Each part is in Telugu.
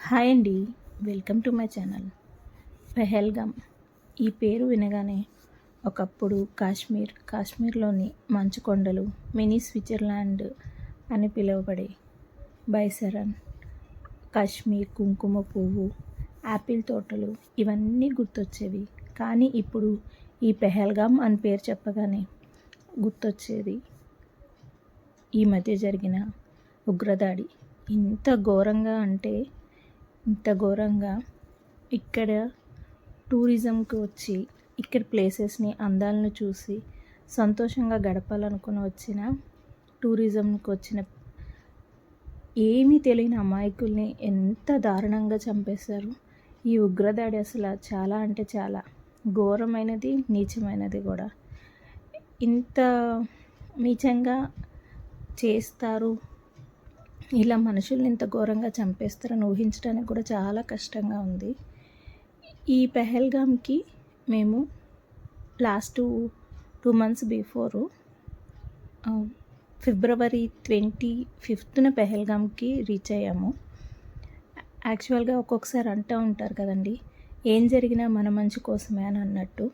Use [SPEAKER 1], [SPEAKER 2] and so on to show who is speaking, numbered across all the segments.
[SPEAKER 1] హాయ్ అండి. Welcome to my channel. Pahalgam ఈ పేరు వినగానే ఒకప్పుడు కాశ్మీర్లోని మంచు కొండలు, మినీ స్విట్జర్లాండ్ అని పిలువబడే బైసరన్, కాశ్మీర్ కుంకుమ పువ్వు, యాపిల్ తోటలు ఇవన్నీ గుర్తొచ్చేవి. కానీ ఇప్పుడు ఈ పెహల్గామ్ అని పేరు చెప్పగానే గుర్తొచ్చేది ఈ మధ్య జరిగిన ఉగ్రదాడి. ఇంత ఘోరంగా అంటే ఇంత ఘోరంగా ఇక్కడ టూరిజంకి వచ్చి ఇక్కడ ప్లేసెస్ని అందాలను చూసి సంతోషంగా గడపాలనుకుని వచ్చిన టూరిజంకి వచ్చిన ఏమీ తెలియని అమాయకుల్ని ఎంత దారుణంగా చంపేశారు. ఈ ఉగ్రదాడి అసలు చాలా అంటే చాలా ఘోరమైనది, నీచమైనది కూడా. ఇంత నీచంగా చేస్తారు, ఇలా మనుషుల్ని ఇంత ఘోరంగా చంపేస్తారని ఊహించడానికి కూడా చాలా కష్టంగా ఉంది. ఈ పెహల్గామ్కి మేము last 2 months before February 25th పెహల్గామ్కి రీచ్ అయ్యాము. యాక్చువల్గా ఒక్కొక్కసారి అంటూ ఉంటారు కదండి, ఏం జరిగినా మన మంచి కోసమే అని అన్నట్టు.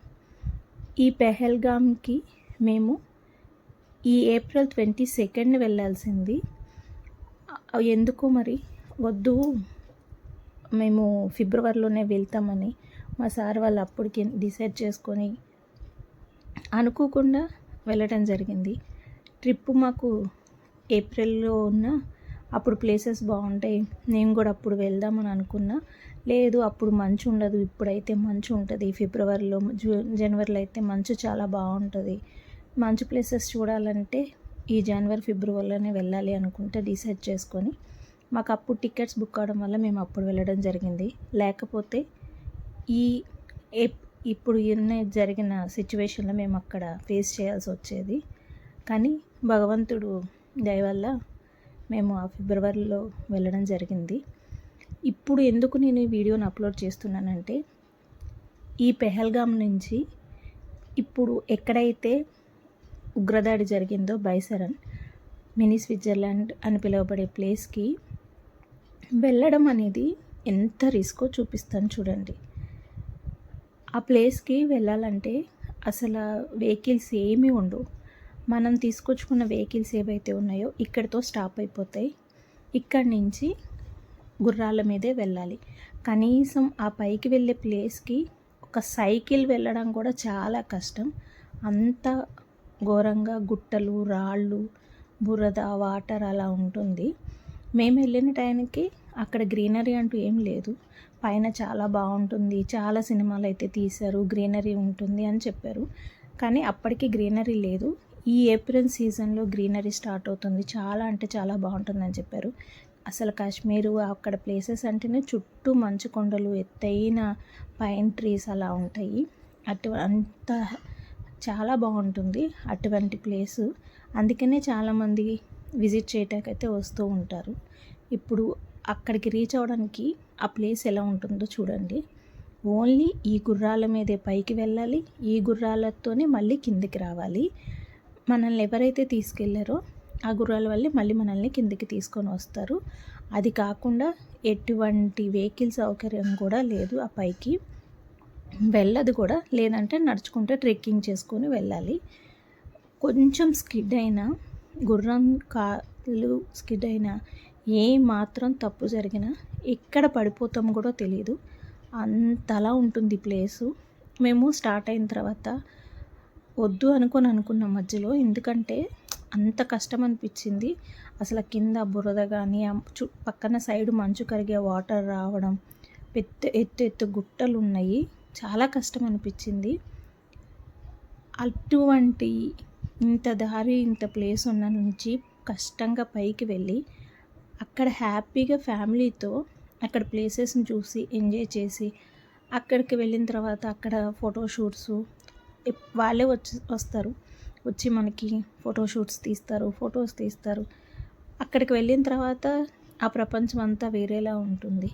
[SPEAKER 1] ఈ పెహల్గామ్కి మేము ఈ April 22nd వెళ్ళాల్సింది. ఎందుకో మరి వద్దు, మేము ఫిబ్రవరిలోనే వెళ్తామని మా సార్ వాళ్ళు అప్పటికి డిసైడ్ చేసుకొని అనుకోకుండా వెళ్ళటం జరిగింది. ట్రిప్ మాకు ఏప్రిల్లో ఉన్న అప్పుడు ప్లేసెస్ బాగుంటాయి, నేను కూడా అప్పుడు వెళ్దామని అనుకున్నా. లేదు, అప్పుడు మంచు ఉండదు, ఇప్పుడైతే మంచు ఉంటుంది. ఫిబ్రవరిలో జనవరిలో అయితే మంచు చాలా బాగుంటుంది. మంచు ప్లేసెస్ చూడాలంటే ఈ జనవరి ఫిబ్రవరిలోనే వెళ్ళాలి అనుకుంటే డిసైడ్ చేసుకొని మాకు అప్పుడు టికెట్స్ బుక్ అవడం వల్ల మేము అప్పుడు వెళ్ళడం జరిగింది. లేకపోతే ఈ ఇప్పుడు జరిగిన సిచ్యువేషన్లో మేము అక్కడ ఫేస్ చేయాల్సి వచ్చేది. కానీ భగవంతుడు దయ వల్ల మేము ఆ ఫిబ్రవరిలో వెళ్ళడం జరిగింది. ఇప్పుడు ఎందుకు నేను ఈ వీడియోని అప్లోడ్ చేస్తున్నానంటే, ఈ పెహల్గామ్ నుంచి ఇప్పుడు ఎక్కడైతే ఉగ్రదాడి జరిగిందో బైసరన్, మినీ స్విట్జర్లాండ్ అని పిలువబడే ప్లేస్కి వెళ్ళడం అనేది ఎంత రిస్కో చూపిస్తాను చూడండి. ఆ ప్లేస్కి వెళ్ళాలంటే అసలు వెహికల్స్ ఏమీ ఉండవు. మనం తీసుకొచ్చుకున్న వెహికల్స్ ఏవైతే ఉన్నాయో ఇక్కడితో స్టాప్ అయిపోతాయి. ఇక్కడి నుంచి గుర్రాల మీదే వెళ్ళాలి. కనీసం ఆ పైకి వెళ్ళే ప్లేస్కి ఒక సైకిల్ వెళ్ళడం కూడా చాలా కష్టం. అంత ఘోరంగా గుట్టలు, రాళ్ళు, బురద, వాటర్ అలా ఉంటుంది. మేము వెళ్ళిన టైంకి అక్కడ గ్రీనరీ అంటూ ఏం లేదు. పైన చాలా బాగుంటుంది, చాలా సినిమాలు అయితే తీశారు, గ్రీనరీ ఉంటుంది అని చెప్పారు. కానీ అప్పటికి గ్రీనరీ లేదు. ఈ ఏప్రిల్ సీజన్లో గ్రీనరీ స్టార్ట్ అవుతుంది, చాలా అంటే చాలా బాగుంటుందని చెప్పారు. అసలు కాశ్మీరు అక్కడ ప్లేసెస్ అంటేనే చుట్టూ మంచు కొండలు, ఎత్తైన పైన్ ట్రీస్ అలా ఉంటాయి. అంత చాలా బాగుంటుంది అటువంటి ప్లేసు. అందుకనే చాలామంది విజిట్ చేయటానికైతే వస్తూ ఉంటారు. ఇప్పుడు అక్కడికి రీచ్ అవ్వడానికి ఆ ప్లేస్ ఎలా ఉంటుందో చూడండి. ఓన్లీ ఈ గుర్రాల మీదే పైకి వెళ్ళాలి, ఈ గుర్రాలతోనే మళ్ళీ కిందికి రావాలి. మనల్ని ఎవరైతే తీసుకెళ్లారో ఆ గుర్రాల వల్లే మళ్ళీ మనల్ని కిందికి తీసుకొని వస్తారు. అది కాకుండా ఎటువంటి వెహికల్ సౌకర్యం కూడా లేదు, ఆ పైకి వెళ్ళదు కూడా. లేదంటే నడుచుకుంటే ట్రెక్కింగ్ చేసుకొని వెళ్ళాలి. కొంచెం స్కిడ్ అయినా, గుర్రం కాళ్ళు స్కిడ్ అయినా, ఏ మాత్రం తప్పు జరిగినా ఎక్కడ పడిపోతాం కూడా తెలియదు, అంతలా ఉంటుంది ప్లేసు. మేము స్టార్ట్ అయిన తర్వాత వద్దు అనుకున్నాం మధ్యలో, ఎందుకంటే అంత కష్టం అనిపించింది. అసలు కింద బురద కానీ, పక్కన సైడ్ మంచు కరిగే వాటర్ రావడం, ఎత్తు గుట్టలు ఉన్నాయి, చాలా కష్టం అనిపించింది. అటువంటి ఇంత దారి, ఇంత ప్లేస్ ఉన్న నుంచి కష్టంగా పైకి వెళ్ళి అక్కడ హ్యాపీగా ఫ్యామిలీతో అక్కడ ప్లేసెస్ని చూసి ఎంజాయ్ చేసి, అక్కడికి వెళ్ళిన తర్వాత అక్కడ ఫోటోషూట్స్ వాళ్ళే వస్తారు, వచ్చి మనకి ఫోటోషూట్స్ తీస్తారు, ఫొటోస్ తీస్తారు. అక్కడికి వెళ్ళిన తర్వాత ఆ ప్రపంచం అంతా వేరేలా ఉంటుంది.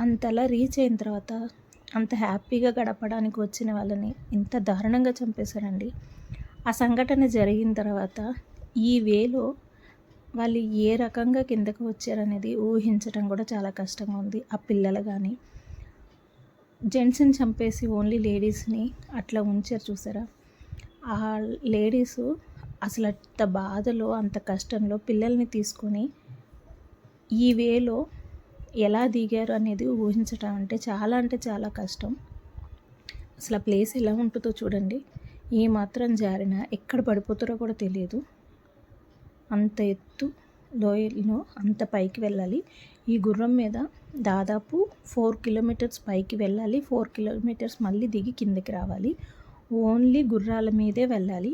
[SPEAKER 1] అంతలా రీచ్ అయిన తర్వాత అంత హ్యాపీగా గడపడానికి వచ్చిన వాళ్ళని ఇంత దారుణంగా చంపేశారండి. ఆ సంఘటన జరిగిన తర్వాత ఈ వేలో వాళ్ళు ఏ రకంగా కిందకు వచ్చారనేది ఊహించడం కూడా చాలా కష్టంగా ఉంది. ఆ పిల్లలు కానీ జెంట్స్ని చంపేసి ఓన్లీ లేడీస్ని అట్లా ఉంచారు చూసారా. ఆ లేడీసు అసలు అంత బాధలో అంత కష్టంలో పిల్లల్ని తీసుకొని ఈ వేలో ఎలా దిగారు అనేది ఊహించడం అంటే చాలా కష్టం. అసలు ఆ ప్లేస్ ఎలా ఉంటుందో చూడండి. ఏ మాత్రం జారినా ఎక్కడ పడిపోతారో కూడా తెలియదు. అంత ఎత్తు లోయలో అంత పైకి వెళ్ళాలి. ఈ గుర్రం మీద దాదాపు 4 కిలోమీటర్స్ పైకి వెళ్ళాలి. 4 కిలోమీటర్స్ మళ్ళీ దిగి కిందకి రావాలి. ఓన్లీ గుర్రాల మీదే వెళ్ళాలి.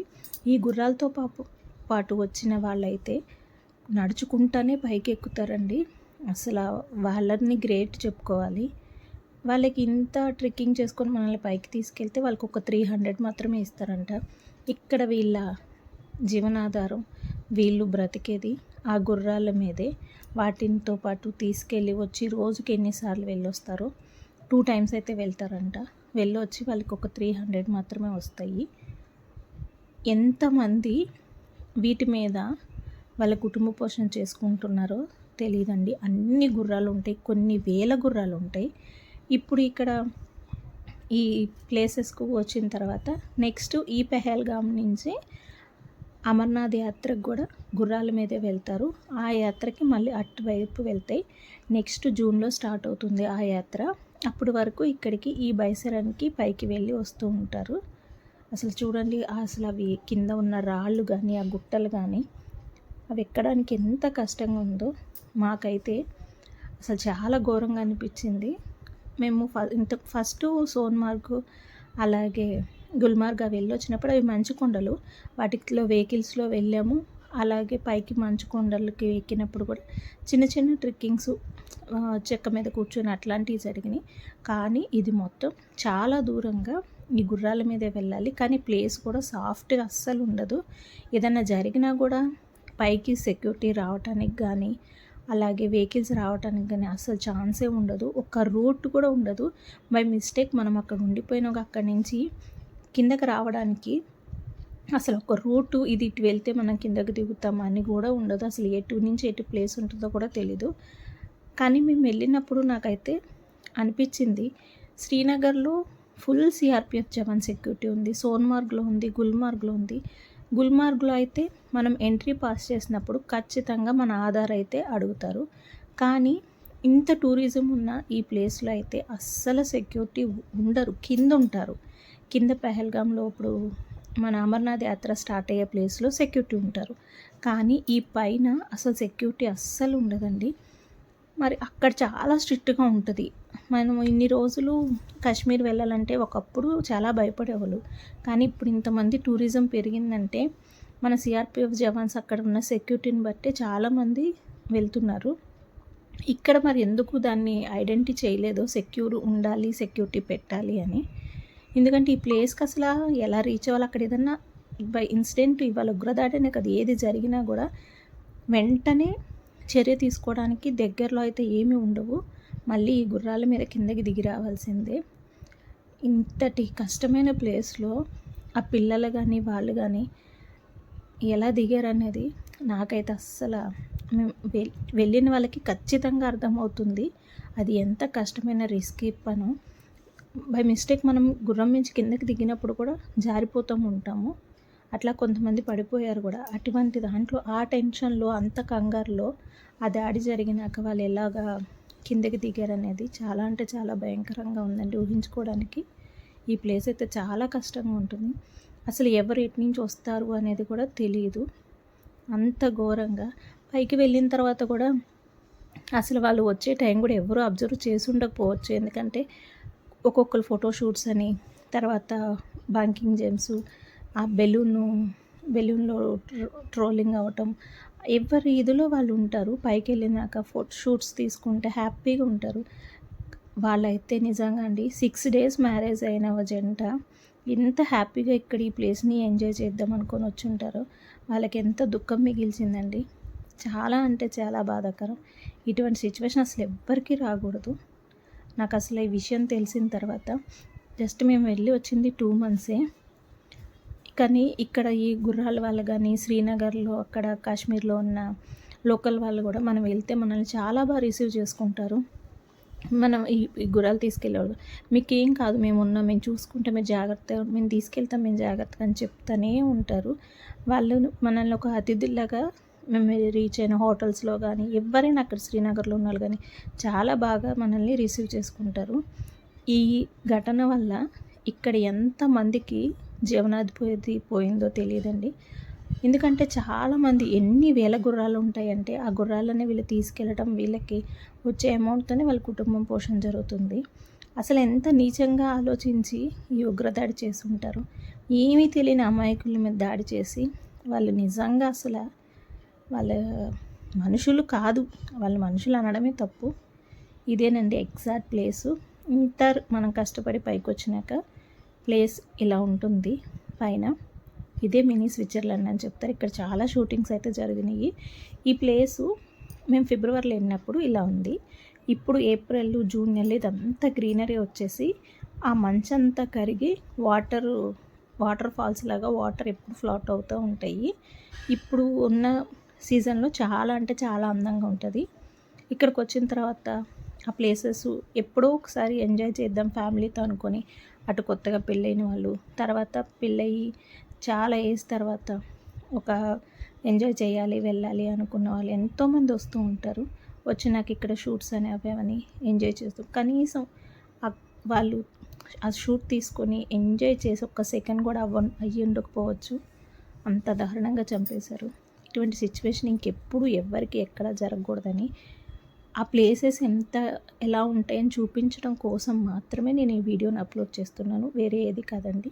[SPEAKER 1] ఈ గుర్రాలతో పాటు వచ్చిన వాళ్ళైతే నడుచుకుంటానే పైకి ఎక్కుతారండి. అసలు వాళ్ళని గ్రేట్ చెప్పుకోవాలి. వాళ్ళకి ఇంత ట్రెక్కింగ్ చేసుకొని మనల్ని పైకి తీసుకెళ్తే వాళ్ళకి ఒక 300 మాత్రమే ఇస్తారంట. ఇక్కడ వీళ్ళ జీవనాధారం, వీళ్ళు బ్రతికేది ఆ గుర్రాల మీదే. వాటితో పాటు తీసుకెళ్ళి వచ్చి రోజుకి ఎన్నిసార్లు వెళ్ళొస్తారో 2 టైమ్స్ అయితే వెళ్తారంట. వెళ్ళొచ్చి వాళ్ళకి ఒక 300 మాత్రమే వస్తాయి. ఎంతమంది వీటి మీద వాళ్ళ కుటుంబ పోషణ చేసుకుంటున్నారో తెలియదండి. అన్ని గుర్రాలు ఉంటాయి, కొన్ని వేల గుర్రాలు ఉంటాయి. ఇప్పుడు ఇక్కడ ఈ ప్లేసెస్కు వచ్చిన తర్వాత నెక్స్ట్ ఈ పెహల్గాం నుంచి అమర్నాథ్ యాత్రకు కూడా గుర్రాల మీదే వెళ్తారు. ఆ యాత్రకి మళ్ళీ అటువైపు వెళ్తాయి. నెక్స్ట్ జూన్లో స్టార్ట్ అవుతుంది ఆ యాత్ర. అప్పటి వరకు ఇక్కడికి ఈ బైసరానికి పైకి వెళ్ళి వస్తూ ఉంటారు. అసలు చూడండి, అసలు అవి కింద ఉన్న రాళ్ళు కానీ ఆ గుట్టలు కానీ అవి ఎక్కడానికి ఎంత కష్టంగా ఉందో. మాకైతే అసలు చాలా ఘోరంగా అనిపించింది. మేము ఫస్ట్ సోన్మార్గ్ అలాగే గుల్మార్గ్ వెళ్ళొచ్చినప్పుడు అవి మంచు కొండలు, వాటిలో వెహికల్స్లో వెళ్ళాము. అలాగే పైకి మంచు కొండలకి ఎక్కినప్పుడు కూడా చిన్న చిన్న ట్రెక్కింగ్స్ చెక్క మీద కూర్చొని అట్లాంటివి జరిగినాయి. కానీ ఇది మొత్తం చాలా దూరంగా ఈ గుర్రాల మీదే వెళ్ళాలి. కానీ ప్లేస్ కూడా సాఫ్ట్గా అస్సలు ఉండదు. ఏదైనా జరిగినా కూడా పైకి సెక్యూరిటీ రావటానికి కానీ అలాగే వెహికల్స్ రావడానికి కానీ అసలు ఛాన్సే ఉండదు. ఒక రూట్ కూడా ఉండదు. బై మిస్టేక్ మనం అక్కడ ఉండిపోయినా అక్కడి నుంచి కిందకి రావడానికి అసలు ఒక రూటు ఇది ఇటు వెళ్తే మనం కిందకి దిగుతామని కూడా ఉండదు. అసలు ఎటు నుంచి ఎటు ప్లేస్ ఉంటుందో కూడా తెలీదు. కానీ మేము వెళ్ళినప్పుడు నాకైతే అనిపించింది, శ్రీనగర్లో ఫుల్ సిఆర్పిఎఫ్ జవాన్ సెక్యూరిటీ ఉంది, సోన్మార్గ్లో ఉంది, గుల్మార్గ్లో ఉంది. గుల్మార్గ్లో అయితే మనం ఎంట్రీ పాస్ చేసినప్పుడు ఖచ్చితంగా మన ఆధార్ అయితే అడుగుతారు. కానీ ఇంత టూరిజం ఉన్న ఈ ప్లేస్లో అయితే అస్సలు సెక్యూరిటీ ఉండరు, కింద ఉంటారు. కింద పెహల్గాంలో ఇప్పుడు మన అమర్నాథ్ యాత్ర స్టార్ట్ అయ్యే ప్లేస్లో సెక్యూరిటీ ఉంటారు. కానీ ఈ పైన అసలు సెక్యూరిటీ అస్సలు ఉండదండి. మరి అక్కడ చాలా స్ట్రిక్ట్గా ఉంటుంది. మనం ఇన్ని రోజులు కాశ్మీర్ వెళ్ళాలంటే ఒకప్పుడు చాలా భయపడేవాళ్ళు. కానీ ఇప్పుడు ఇంతమంది టూరిజం పెరిగిందంటే మన సిఆర్పిఎఫ్ జవాన్స్ అక్కడ ఉన్న సెక్యూరిటీని బట్టి చాలామంది వెళ్తున్నారు. ఇక్కడ మరి ఎందుకు దాన్ని ఐడెంటిఫై చేయలేదో సెక్యూర్ ఉండాలి, సెక్యూరిటీ పెట్టాలి అని. ఎందుకంటే ఈ ప్లేస్కి అసలు ఎలా రీచ్ అవ్వాలి, అక్కడ ఏదన్నా బై ఇన్సిడెంట్ ఇవాళ ఉగ్రదాడినే కదా ఏది జరిగినా కూడా వెంటనే చర్య తీసుకోవడానికి దగ్గరలో అయితే ఏమీ ఉండవు. మళ్ళీ ఈ గుర్రాల మీద కిందకి దిగి రావాల్సిందే. ఇంతటి కష్టమైన ప్లేస్లో ఆ పిల్లలు కానీ వాళ్ళు కానీ ఎలా దిగారనేది నాకైతే అస్సలు మేము వెళ్ళిన వాళ్ళకి ఖచ్చితంగా అర్థమవుతుంది అది ఎంత కష్టమైన రిస్కీ పనో. బై మిస్టేక్ మనం గుర్రం నుంచి కిందకి దిగినప్పుడు కూడా జారిపోతూ ఉంటాము. అట్లా కొంతమంది పడిపోయారు కూడా. అటువంటి దాంట్లో ఆ టెన్షన్లో అంత కంగారులో ఆ దాడి జరిగినాక వాళ్ళు ఎలాగా కిందకి దిగారనేది చాలా భయంకరంగా ఉందండి ఊహించుకోవడానికి. ఈ ప్లేస్ అయితే చాలా కష్టంగా ఉంటుంది. అసలు ఎవరు ఎటు నుంచి వస్తారు అనేది కూడా తెలియదు. అంత ఘోరంగా పైకి వెళ్ళిన తర్వాత కూడా అసలు వాళ్ళు వచ్చే టైం కూడా ఎవరు అబ్జర్వ్ చేసి ఉండకపోవచ్చు. ఎందుకంటే ఒక్కొక్కరు ఫోటోషూట్స్ అని, తర్వాత బంకింగ్ జంప్స్, ఆ బెలూన్లో ట్రోలింగ్ అవ్వటం, ఎవరి ఇదిలో వాళ్ళు ఉంటారు. పైకి వెళ్ళినాక షూట్స్ తీసుకుంటే హ్యాపీగా ఉంటారు. వాళ్ళైతే నిజంగా అండి 6 days మ్యారేజ్ అయిన జంట ఎంత హ్యాపీగా ఇక్కడ ఈ ప్లేస్ని ఎంజాయ్ చేద్దాం అనుకొని వచ్చి ఉంటారో వాళ్ళకి ఎంత దుఃఖం మిగిల్చిందండి. చాలా బాధాకరం. ఇటువంటి సిచ్యువేషన్ అసలు ఎవ్వరికీ రాకూడదు. నాకు అసలు ఈ విషయం తెలిసిన తర్వాత జస్ట్ మేము వెళ్ళి వచ్చింది 2 months. కానీ ఇక్కడ ఈ గుర్రాల వల్ల కానీ శ్రీనగర్లో అక్కడ కాశ్మీర్లో ఉన్న లోకల్ వాళ్ళు కూడా మనం వెళ్తే మనల్ని చాలా బాగా రిసీవ్ చేసుకుంటారు. మనం ఈ గుర్రాలు తీసుకెళ్ళేవాళ్ళు మీకేం కాదు, మేము ఉన్నాం, మేము చూసుకుంటాం, మీరు జాగ్రత్తగా, మేము తీసుకెళ్తాం, మేము జాగ్రత్తగా అని చెప్తానే ఉంటారు. వాళ్ళు మనల్ని ఒక అతిథుల్లాగా మేము రీచ్ అయిన హోటల్స్లో కానీ ఎవరైనా అక్కడ శ్రీనగర్లో ఉన్న వాళ్ళు కానీ చాలా బాగా మనల్ని రిసీవ్ చేసుకుంటారు. ఈ ఘటన వల్ల ఇక్కడ ఎంతమందికి జీవనాధి పోయిందో తెలియదండి. ఎందుకంటే చాలామంది ఎన్ని వేల గుర్రాలు ఉంటాయంటే ఆ గుర్రాలనే వీళ్ళు తీసుకెళ్ళటం, వీళ్ళకి వచ్చే అమౌంట్తోనే వాళ్ళ కుటుంబం పోషణ జరుగుతుంది. అసలు ఎంత నీచంగా ఆలోచించి ఈ ఉగ్రదాడి చేసి ఉంటారు. ఏమీ తెలియని అమాయకుల మీద దాడి చేసి వాళ్ళు నిజంగా అసలు వాళ్ళ మనుషులు కాదు, వాళ్ళ మనుషులు అనడమే తప్పు. ఇదేనండి ఎగ్జాక్ట్ ప్లేసు. ఇంత మనం కష్టపడి పైకి వచ్చినాక ప్లేస్ ఇలా ఉంటుంది పైన. ఇదే మినీ స్విట్జర్లాండ్ అని చెప్తారు. ఇక్కడ చాలా షూటింగ్స్ అయితే జరిగినాయి. ఈ ప్లేసు మేము ఫిబ్రవరిలో వెళ్ళినప్పుడు ఇలా ఉంది. ఇప్పుడు ఏప్రిల్, జూన్ నెలలో ఇదంతా గ్రీనరీ వచ్చేసి ఆ మంచంతా కరిగి వాటర్ ఫాల్స్ లాగా వాటర్ ఎప్పుడు ఫ్లాట్ అవుతూ ఉంటాయి. ఇప్పుడు ఉన్న సీజన్లో చాలా అంటే చాలా అందంగా ఉంటుంది. ఇక్కడికి వచ్చిన తర్వాత ఆ ప్లేసెస్ ఎప్పుడో ఒకసారి ఎంజాయ్ చేద్దాం ఫ్యామిలీతో అనుకొని, అటు కొత్తగా పెళ్ళైన వాళ్ళు, తర్వాత పెళ్ళయి చాలా ఏజ్ తర్వాత ఒక ఎంజాయ్ చేయాలి, వెళ్ళాలి అనుకున్న వాళ్ళు ఎంతోమంది వస్తూ ఉంటారు. వచ్చి నాకు ఇక్కడ షూట్స్ అనేవి అవని ఎంజాయ్ చేస్తూ కనీసం వాళ్ళు ఆ షూట్ తీసుకొని ఎంజాయ్ చేసి ఒక్క సెకండ్ కూడా అయ్యి ఉండకపోవచ్చు. అంత దారుణంగా చంపేశారు. ఇటువంటి సిచ్యువేషన్ ఇంకెప్పుడు ఎవ్వరికి ఎక్కడ జరగకూడదని ఆ ప్లేసెస్ ఎలా ఉంటాయని చూపించడం కోసం మాత్రమే నేను ఈ వీడియోని అప్లోడ్ చేస్తున్నాను, వేరే ఏది కాదండి.